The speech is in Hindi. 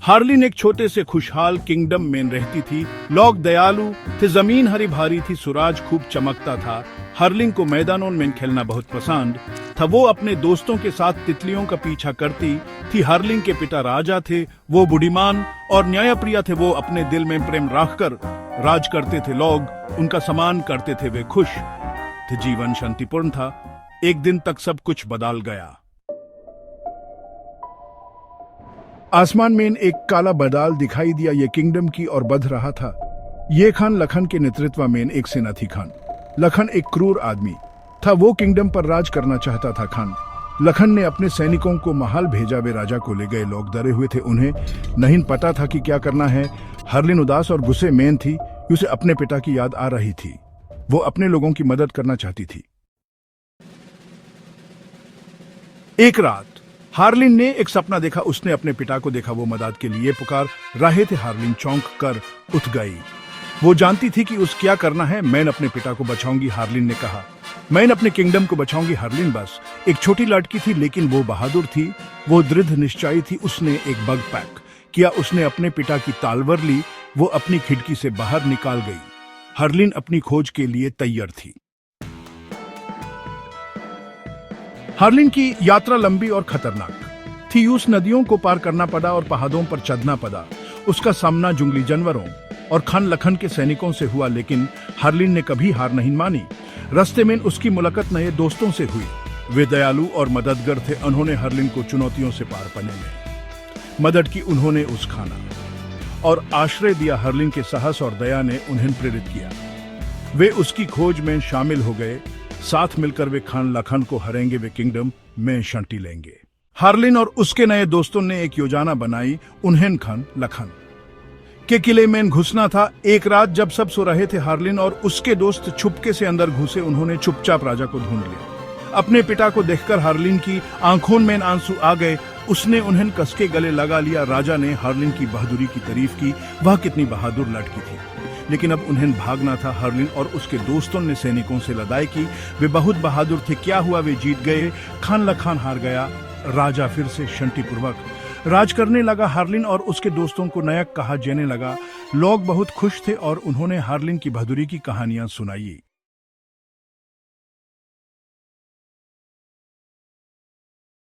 हार्लिन एक छोटे से खुशहाल किंगडम में रहती थी। लोग दयालु थे, जमीन हरी भरी थी, सूरज खूब चमकता था। हार्लिन को मैदानों में खेलना बहुत पसंद था। वो अपने दोस्तों के साथ तितलियों का पीछा करती थी। हार्लिन के पिता राजा थे, वो बुद्धिमान और न्यायप्रिय थे। वो अपने दिल में प्रेम रखकर राज करते थे। लोग उनका सम्मान करते थे। वे खुश थे, जीवन शांतिपूर्ण था। एक दिन तक सब कुछ बदल गया। आसमान में एक काला बादल दिखाई दिया। ये किंगडम की ओर बढ़ रहा था। ये खान लखन के नेतृत्व में एक सेना थी। खान लखन एक क्रूर आदमी था। वो किंगडम पर राज करना चाहता था। खान लखन ने अपने सैनिकों को महल भेजा। वे राजा को ले गए। लोग डरे हुए थे, उन्हें नहीं पता था कि क्या करना है। हार्लिन उदास और गुस्से में थी। उसे अपने पिता की याद आ रही थी। वो अपने लोगों की मदद करना चाहती थी। एक रात हार्लिन ने एक सपना देखा। उसने अपने पिता को देखा। वो मदद के लिए पुकार रहे थे। हार्लिन चौंक कर उठ गई। वो जानती थी कि उस क्या करना है। मैं अपने पिता को बचाऊंगी, हार्लिन ने कहा। मैं अपने किंगडम को बचाऊंगी। हार्लिन बस एक छोटी लड़की थी, लेकिन वो बहादुर थी। वो दृढ़ निश्चयी थी। उसने एक बग पैक किया। उसने अपने पिता की तलवार ली। वो अपनी खिड़की से बाहर निकाल गई। हार्लिन अपनी खोज के लिए तैयार थी। हार्लिन की यात्रा लंबी और खतरनाक थी। उस नदियों को पार करना पड़ा और पहाड़ों पर चढ़ना पड़ा। उसका सामना जंगली जानवरों और खान लखन के सैनिकों से हुआ, लेकिन हार्लिन ने कभी हार नहीं मानी। रास्ते में उसकी मुलाकात नए दोस्तों से हुई। वे दयालु और मददगार थे। उन्होंने हार्लिन को चुनौतियों से पार पाने में मदद की। उन्होंने उस खाना और आश्रय दिया। हार्लिन के साहस और दया ने उन्हें प्रेरित किया। वे उसकी खोज में शामिल हो गए। साथ मिलकर वे खान लखन को हराएंगे। वे किंगडम में शांति लेंगे। हार्लिन और उसके नए दोस्तों ने एक योजना बनाई। उन्हें खान लखन के किले में घुसना था। एक रात जब सब सो रहे थे, हार्लिन और उसके दोस्त चुपके से अंदर घुसे। उन्होंने चुपचाप राजा को ढूंढ लिया। अपने पिता को देखकर हार्लिन की आंखों में आंसू आ गए। उसने उन्हें कसके गले लगा लिया। राजा ने हार्लिन की बहादुरी की तारीफ की। वह कितनी बहादुर लड़की थी, लेकिन अब उन्हें भागना था। हार्लिन और उसके दोस्तों ने सैनिकों से लड़ाई की। वे बहुत बहादुर थे। क्या हुआ? वे जीत गए। खान लखन हार गया। राजा फिर से शांतिपूर्वक राज करने लगा। हार्लिन और उसके दोस्तों को नायक कहा जाने लगा। लोग बहुत खुश थे और उन्होंने हार्लिन की बहादुरी की कहानियां सुनाई।